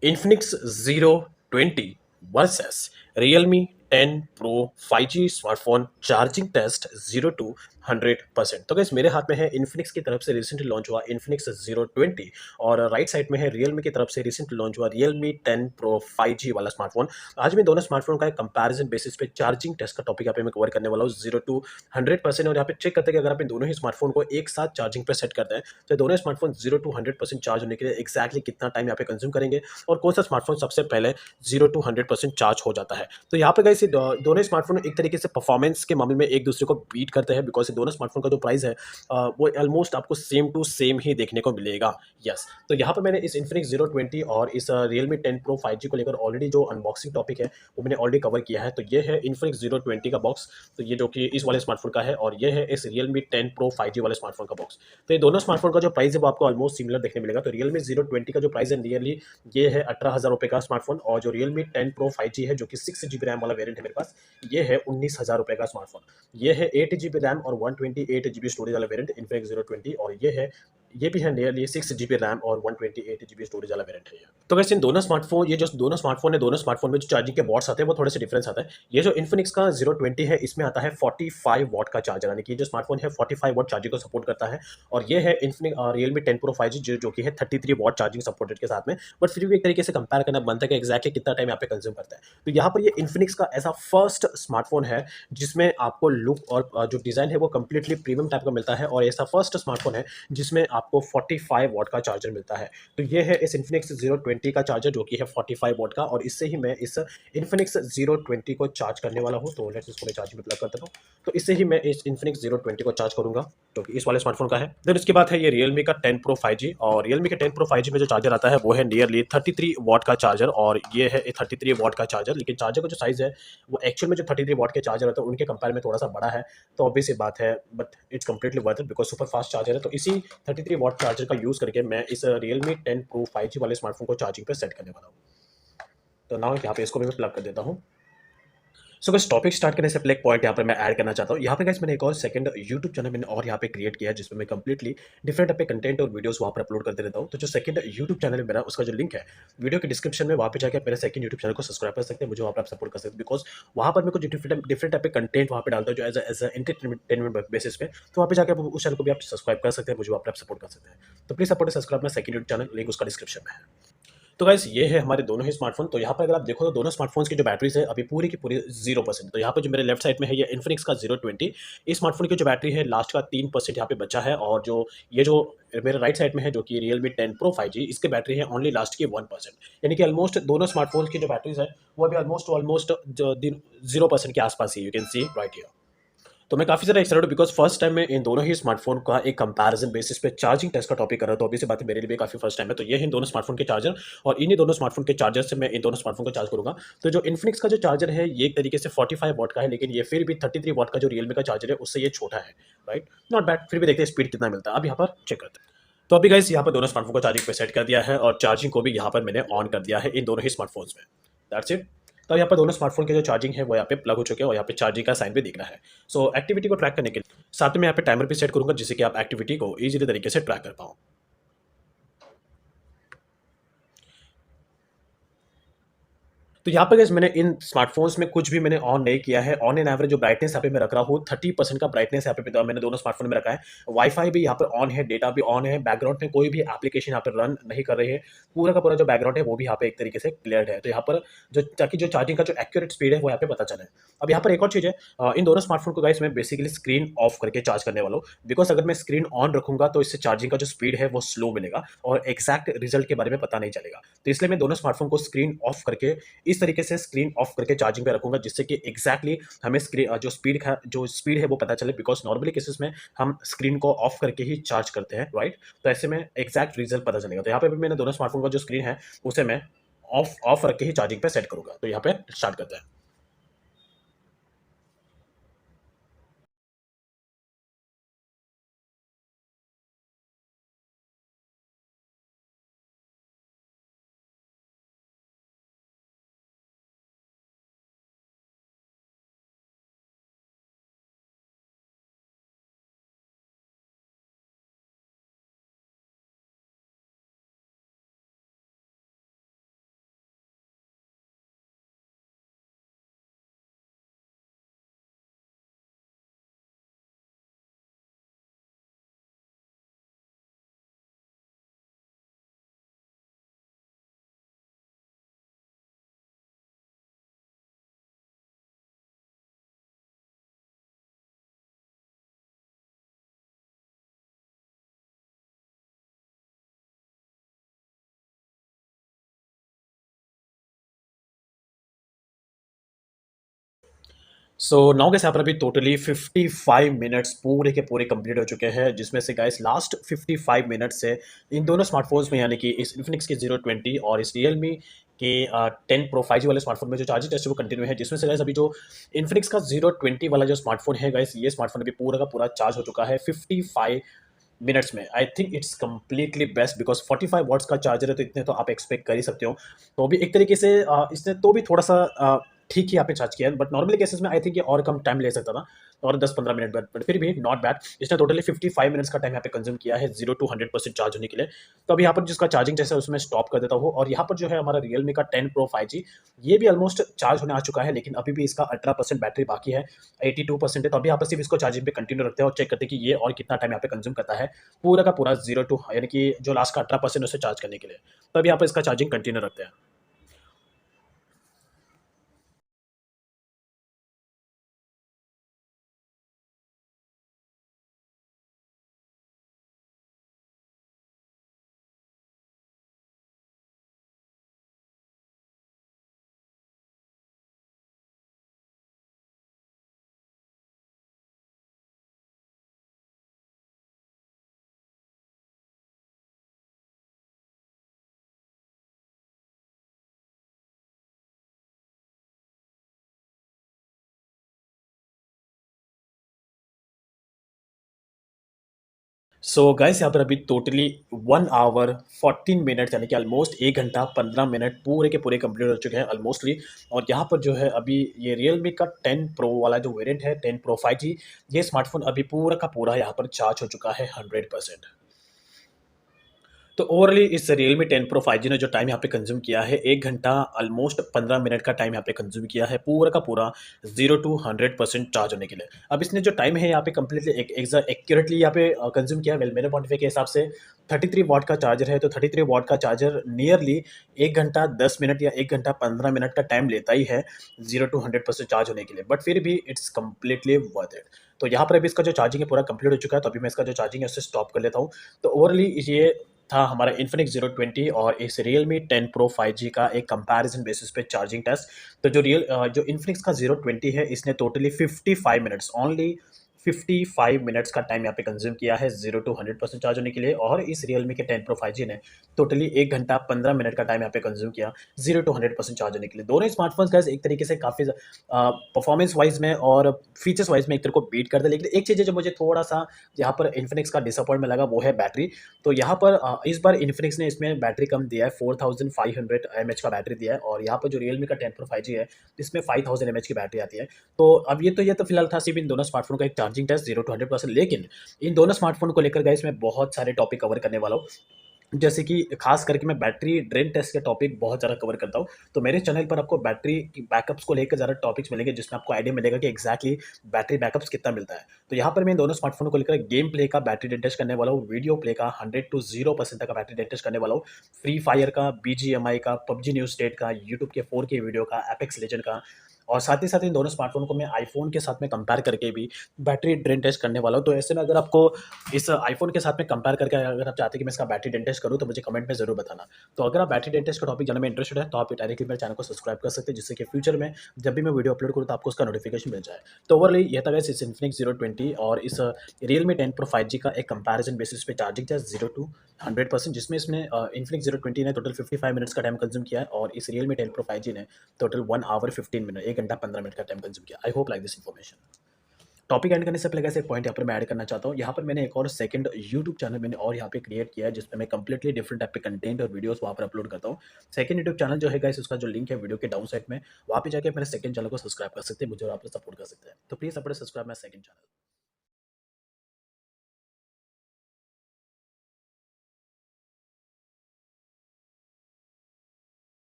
Infinix Zero 20 versus Realme 10 Pro 5G smartphone charging test 0 to 100%। तो gas मेरे हाथ में है Infinix की तरफ से रिसेंटली लॉन्च हुआ Infinix Zero 20 और राइट साइड में है Realme की तरफ से रिसेंटली लॉन्च हुआ Realme 10 Pro 5G वाला स्मार्टफोन। आज मैं दोनों स्मार्टफोन का एक कंपैरिजन बेसिस पे चार्जिंग टेस्ट का टॉपिक यहाँ पे मैं कवर करने वाला हूँ 0 to 100%। और यहाँ पे चेक करते हैं कि अगर आप इन दोनों ही स्मार्टफोन को एक साथ चार्जिंग पे सेट करते हैं तो दोनों स्मार्टफोन 0 to 100% चार्ज होने के लिए एक्जैक्टली कितना टाइम यहाँ पे कंज्यूम करेंगे और कौन सा स्मार्टफोन सबसे पहले 0 to 100% चार्ज हो जाता है। तो यहाँ पे गाइस ये दोनों स्मार्टफोन एक तरीके से परफॉर्मेंस के मामले में एक दूसरे को बीट करते हैं बिकॉज ये दोनों स्मार्टफोन का जो प्राइस है वो ऑलमोस्ट आपको सेम टू सेम ही देखने को मिलेगा। यस, तो यहाँ पे मैंने इस Infinix Zero 20 और इस Realme 10 Pro 5G को लेकर ऑलरेडी जो अनबॉक्सिंग टॉपिक है वो मैंने ऑलरेडी कवर किया है। तो ये है Infinix Zero 20 का बॉक्स, तो ये जो कि इस वाले स्मार्टफोन का है, और ये है इस Realme 10 Pro 5G वाले स्मार्टफोन का बॉक्स। तो ये दोनों स्मार्टफोन का जो प्राइस है वो आपको ऑलमोस्ट सिमिलर देखने मिलेगा। तो Realme Zero 20 का जो प्राइस है नियरली ये है 18,000 रुपये का स्मार्टफोन, और जो Realme 10 Pro 5G है जो कि 6 GB रैम वाला वेरिएंट है मेरे पास, ये है 19,000 रुपये का स्मार्टफोन। ये है 8 GB रैम और 128 GB स्टोरेज वाला वेरिएंट Infinix Zero 20, और ये भी है नियरली 6 GB रैम और 128 GB स्टोरेज वाला वेरिएंट है ये। तो वैसे इन दोनों स्मार्टफोन, ये जो दोनों स्मार्टफोन है, दोनों स्मार्टफोन में जो चार्जिंग के वॉट्स आते हैं वो थोड़े से डिफरेंस आता है। ये जो Infinix का Zero 20 है इसमें आता है 45 वॉट का चार्जर, यानी कि ये जो स्मार्टफोन है 45 वॉट चार्जिंग को सपोर्ट करता है। और ये है Infinix Realme 10 Pro 5G जो कि है 33 वॉट चार्जिंग सपोर्टेड के साथ में। बट फिर भी एक तरीके से कंपेयर करना बनता है कि एग्जैक्टली कितना टाइम यहाँ पे कंज्यूम करता है। तो यहाँ पर ये Infinix का ऐसा फर्स्ट स्मार्टफोन है जिसमें आपको लुक और जो डिज़ाइन है वो कंप्लीटली प्रीमियम टाइप का मिलता है, और ऐसा फर्स्ट स्मार्टफोन है जिसमें आपको 45 वॉट का चार्जर मिलता है। तो ये है इस Infinix Zero 20 का चार्जर जो कि है 45 वॉट का, और इससे ही मैं इस Infinix Zero 20 को चार्ज करने वाला हूँ। तो लेट्स इसको मैं चार्जिंग में प्लग कर देता हूँ। तो इससे ही मैं इस Infinix Zero 20 को चार्ज करूंगा जो कि इस वाले स्मार्टफोन का है। देन उसके बाद है ये Realme का 10 Pro 5G, और Realme के 10 Pro 5G में जो चार्जर आता है वो है नियरली 33 वॉट का चार्जर, और ये है 33 वॉट का चार्जर। लेकिन चार्जर का जो साइज है वो एक्चुअल में जो 33 वॉट के चार्जर होता है उनके कंपेयर में थोड़ा सा बड़ा है। तो ऑब्वियस ये बात है, but it's completely worth it because super fast charger है। तो इसी 33 वॉट चार्जर का यूज करके मैं इस Realme 10 Pro 5G वाले स्मार्टफोन को चार्जिंग पे सेट करने वाला हूँ। तो नाउ यहाँ पे इसको भी मैं प्लग कर देता हूँ। सो गाइस टॉपिक स्टार्ट करने से पहले एक पॉइंट यहाँ पे मैं ऐड करना चाहता हूँ। यहाँ पे गाइस मैंने एक और सेकंड यूट्यूब चैनल मैंने और यहाँ पे क्रिएट किया है जिसमें मैं कंप्लीटली डिफरेंट टाइप के कंटेंट और वीडियोस वहाँ पर अपलोड करते रहता हूँ। तो जो सेकंड यूट्यूब चैनल है मेरा, उसका जो लिंक है वीडियो के डिस्क्रिप्शन में, वहाँ पे जाकर मेरे सेकंड यूट्यूब चैनल को सब्सक्राइब कर सकते हैं, मुझे वहाँ पर आप सपोर्ट कर सकते हैं बिकॉज वहाँ पर मैं कुछ डिफरेंट टाइप के कंटेंट वहाँ पे डालता हूँ जो एज एंटरटेनमेंट बेसिस पे। तो वहाँ पे जाकर उस चैनल को भी आप सब्सक्राइब कर सकते हैं, मुझे वहाँ पर आप सपोर्ट कर सकते हैं। तो प्लीज सपोर्ट सब्सक्राइब अपना सेकंड यूट्यूब चैनल, लिंक उसका डिस्क्रिप्शन में है। तो गाइस ये है हमारे दोनों ही स्मार्टफोन। तो यहाँ पर अगर आप देखो तो दोनों स्मार्टफोन्स की जो बैटरीज है अभी पूरी की पूरी 0%। तो यहाँ पे जो मेरे लेफ्ट साइड में है ये Infinix का Zero 20, इस स्मार्टफोन की जो बैटरी है लास्ट का 3% यहाँ पे बचा है, और जो ये जो मेरे राइट साइड में है जो कि Realme 10 Pro 5G, इसकी बैटरी है ओनली लास्ट की 1%। यानी कि ऑलमोस्ट दोनों स्मार्टफोन्स की जो बैटरीज है वो अभी ऑलमोस्ट जो 0% के आसपास ही, you can see right here. तो मैं काफ़ी ज़्यादा एक्साइटेड हूँ बिकॉज फर्स्ट टाइम मैं इन दोनों ही स्मार्टफोन का एक कंपैरिजन बेसिस पे चार्जिंग टेस्ट का टॉपिक कर रहा था। तो ऑब्वियस सी बात है मेरे लिए भी काफ़ी फर्स्ट टाइम है। तो ये है इन दोनों स्मार्टफोन के चार्जर, और इन्हीं दोनों स्मार्टफोन के चार्जर से मैं इन दोनों स्मार्टफोन को चार्ज करूंगा। तो जो Infinix का जो चार्जर है ये एक तरीके से 45 वॉट का है, लेकिन ये फिर भी 33 वॉट का जो Realme का चार्जर है उससे ये छोटा है। राइट, नॉट बैड, फिर भी देखते हैं स्पीड कितना मिलता है। अब यहाँ पर चेक करते हैं। तो अभी गाइस यहाँ पर दोनों स्मार्टफोन को चार्जिंग पे सेट कर दिया है, और चार्जिंग को भी यहाँ पर मैंने ऑन कर दिया है इन दोनों ही स्मार्टफोन्स में। That's it. तो यहाँ पर दोनों स्मार्टफोन के जो चार्जिंग है वो यहाँ पे प्लग हो चुके हैं, और यहाँ पे चार्जिंग का साइन भी दिख रहा है। सो एक्टिविटी को ट्रैक करने के लिए साथ में यहाँ पे टाइमर भी सेट करूंगा जिससे कि आप एक्टिविटी को ईजिली तरीके से ट्रैक कर पाओ। तो यहाँ पे गाइस मैंने इन स्मार्टफोन्स में कुछ भी मैंने ऑन नहीं किया है। ऑन एन एवरेज जो ब्राइटनेस यहाँ पे मैं रख रहा हूँ 30% का ब्राइटनेस यहाँ पे मैंने दोनों स्मार्टफोन में रखा है। वाईफाई भी यहाँ पर ऑन है, डेटा भी ऑन है, बैकग्राउंड में कोई भी एप्लीकेशन यहाँ पर रन नहीं कर रही है। पूरा का पूरा जो बैकग्राउंड है वो भी यहाँ पे एक तरीके से क्लियर है। तो यहाँ पर जो ताकि जो चार्जिंग का जो एक्यूरेट स्पीड है वो यहाँ पे पता चले। अब यहाँ पर एक और चीज़ है, इन दोनों स्मार्टफोन को गाइस मैं बेसिकली स्क्रीन ऑफ करके चार्ज करने वाला हूँ बिकॉज अगर मैं स्क्रीन ऑन रखूंगा तो इससे चार्जिंग का जो स्पीड है वो स्लो मिलेगा और एक्जैक्ट रिजल्ट के बारे में पता नहीं चलेगा। तो इसलिए मैं दोनों स्मार्टफोन को स्क्रीन ऑफ करके इस तरीके से स्क्रीन ऑफ करके चार्जिंग पे रखूंगा जिससे कि एग्जैक्टली हमें स्क्रीन जो स्पीड है वो पता चले बिकॉज नॉर्मली केसेस में हम स्क्रीन को ऑफ करके ही चार्ज करते हैं, राइट। तो ऐसे में एग्जैक्ट रिजल्ट पता चलेगा। तो यहाँ पे भी मैंने दोनों स्मार्टफोन का जो स्क्रीन है उसे मैं ऑफ ऑफ रख के ही चार्जिंग पे सेट करूंगा। तो यहाँ पे स्टार्ट करते हैं। सो नाउ गाइस यहाँ पर अभी टोटली 55 मिनट्स पूरे के पूरे कंप्लीट हो चुके हैं, जिसमें से गाइस लास्ट 55 मिनट्स से इन दोनों स्मार्टफोन्स में, यानी कि इस इन्फिनिक्स के 020 और इस रियलमी के 10 प्रो 5G वाले स्मार्टफोन में जो चार्जिंग टेस्ट है वो कंटिन्यू है, जिसमें से गाइस अभी जो इन्फिनिक्स का 020 वाला जो स्मार्टफोन है गाइस, ये स्मार्टफोन अभी पूरा का पूरा चार्ज हो चुका है 55 मिनट्स में। I think it's completely best, because 45 watts का चार्जर है, तो इतने तो आप एक्सपेक्ट कर ही सकते हो। तो अभी एक तरीके से इसने तो भी थोड़ा सा ठीक ही यहाँ पे चार्ज किया है, बट नॉर्मली केसेस में आई थिंक ये और कम टाइम ले सकता था, और 10-15 मिनट बाद, बट फिर भी नॉट बैड। इसने टोटली 55 मिनट्स का टाइम यहाँ पे कंज्यूम किया है 0 to 100% चार्ज होने के लिए। तो अब यहाँ पर जिसका चार्जिंग जैसा है उसमें स्टॉप कर देता हूँ, और यहाँ पर जो है हमारा रियलमी का 10 प्रो 5G, ये भी ऑलमोस्ट चार्ज होने आ चुका है, लेकिन अभी भी इसका 18% बैटरी बाकी है, 82% है। तो अभी यहाँ पर सिर्फ इसको चार्जिंग पे कंटिन्यू रखते हैं और चेक करते हैं कि ये और कितना टाइम यहाँ पे कंज्यूम करता है पूरा का पूरा 0 टू, यानी कि जो लास्ट का 18% उसे चार्ज करने के लिए। तो अभी यहाँ पर इसका चार्जिंग कंटिन्यू रखते हैं। सो गाइस यहाँ पर अभी टोटली 1 आवर 14 मिनट्स, यानी कि ऑलमोस्ट 1 घंटा 15 मिनट पूरे के पूरे कंप्लीट हो चुके हैं ऑलमोस्टली। और यहाँ पर जो है अभी ये रियलमी का 10 प्रो वाला जो वेरिएंट है, 10 प्रो 5G, ये स्मार्टफोन अभी पूरा का पूरा यहाँ पर चार्ज हो चुका है 100%। तो ओवरऑली इस Realme 10 Pro 5G ने जो टाइम यहाँ पे कंज्यूम किया है, 1 घंटा ऑलमोस्ट 15 मिनट का टाइम यहाँ पे कंज्यूम किया है पूरा का पूरा 0 टू 100% चार्ज होने के लिए। अब इसने जो टाइम है यहाँ पे कंप्लीटली एक्यूरेटली यहाँ पे कंज्यूम किया। वेल, मेरे पॉइंट ऑफ व्यू के हिसाब से 33 वॉट का चार्जर है, तो 33 वॉट का चार्जर नियरली 1 घंटा 10 मिनट या 1 घंटा 15 मिनट का टाइम लेता ही है 0 टू 100% चार्ज होने के लिए, बट फिर भी इट्स कंप्लीटली वर्थ इट। तो यहाँ पर अभी इसका जो चार्जिंग है पूरा कंप्लीट हो चुका है, तो अभी मैं इसका जो चार्जिंग है उसे स्टॉप कर लेता हूँ। तो ओवरऑली ये था हमारा इन्फिनिक्स 020 और इस रियलमी 10 प्रो 5G का एक कंपैरिजन बेसिस पे चार्जिंग टेस्ट। तो जो इन्फिनिक्स का 020 है, इसने टोटली 55 मिनट्स, ओनली 55 मिनट्स का टाइम यहाँ पे कंज्यूम किया है 0 टू 100% चार्ज होने के लिए, और इस रियलमी के 10 प्रो 5G ने टोटली 1 घंटा 15 मिनट का टाइम यहाँ पे कंज्यूम किया 0 टू 100% चार्ज होने के लिए। दोनों स्मार्टफोन्स गाइस एक तरीके से काफ़ी परफॉर्मेंस वाइज में और फीचर्स वाइज में एक तरह को बीट करते हैं, लेकिन एक चीज़ है जो मुझे थोड़ा सा यहाँ पर इन्फिनिक्स का डिसअपॉइंटमेंट लगा, वो है बैटरी। तो यहाँ पर इस बार इन्फिनिक्स ने इसमें बैटरी कम दिया है, 4500 mAh का बैटरी दिया है, और यहाँ पर जो रियलमी का 10 प्रो 5G है, इसमें 5000 mAh की बैटरी आती है। तो अब ये तो फिलहाल था सिर्फ इन दोनों स्मार्टफोन का एक चार्जिंग टेस्ट 0 टू 100%, लेकिन इन दोनों स्मार्टफोन को लेकर गाइस मैं बहुत सारे टॉपिक कवर करने वाला हूँ। जैसे कि खास करके मैं बैटरी ड्रेन टेस्ट के टॉपिक बहुत ज़्यादा कवर करता हूँ। तो मेरे चैनल पर आपको बैटरी की बैकअप्स को लेकर ज़्यादा टॉपिक्स मिलेंगे, जिसमें आपको आइडिया मिलेगा कि एग्जैक्टली बैटरी बैकअप्स कितना मिलता है। तो यहाँ पर मैं इन दोनों स्मार्टफोन को लेकर गेम प्ले का बैटरी ड्रेन टेस्ट करने वाला हूँ, वीडियो प्ले का 100 टू 0% तक का बैटरी ड्रेन टेस्ट करने वाला हूँ, फ्री फायर का, BGMI का, पबजी न्यूज स्टेट का, यूट्यूब के 4K वीडियो का, एपेक्स लेजेंड का, और साथ ही साथ इन दोनों स्मार्टफोन को मैं आईफोन के साथ में कंपेयर करके भी बैटरी ड्रेन टेस्ट करने वाला हूँ। तो ऐसे में अगर आपको इस आईफोन के साथ में कंपेयर करके अगर आप चाहते हैं कि मैं इसका बैटरी ड्रेन टेस्ट करूँ, तो मुझे कमेंट में ज़रूर बताना। तो अगर आप बैटरी ड्रेन टेस्ट का टॉपिक जानने में इंटरेस्टेड है, तो आप डायरेक्टली मेरे चैनल को सब्सक्राइब कर सकते हैं, जिससे कि फ्यूचर में जब भी मैं वीडियो अपलोड करूँ तो आपको उसका नोटिफिकेशन मिल जाए। तो ओवरऑल ये था गाइस इस इन्फिनिक्स 020 और इस रियलमी 10 प्रो 5G का एक कंपैरिजन बेसिस पे चार्जिंग टेस्ट 0 टू 100%, जिसमें इसमें इन्फिनिक्स 020 ने टोटल 55 मिनट्स का टाइम कंज्यूम किया है, और इस रियलमी 10 प्रो 5G ने टोटल 1 आवर 15 मिनट, 1 घंटा 15 मिनट का टाइम कंज्यूम किया। I hope like this information. Topic and करने से पहले कैसे एक पॉइंट यहाँ पर मैं ऐड करना चाहता हूँ। यहाँ पर मैंने एक और सेकंड यूट्यूब चैनल मैंने और यहाँ पे क्रिएट किया है, जिसमें मैं कंप्लीटली डिफरेंट टाइप के कंटेंट और वीडियोस वहाँ पर अपलोड करता हूँ। सेकंड यूट्यूब चैनल जो है गाइस, उसका जो लिंक है वीडियो के डाउन साइड में, वहाँ पे जाके मेरे सेकंड चैनल को सब्सक्राइब कर सकते हैं, मुझे और आप सपोर्ट कर सकते हैं। तो प्लीज़ अपने सब्सक्राइब माय सेकंड चैनल।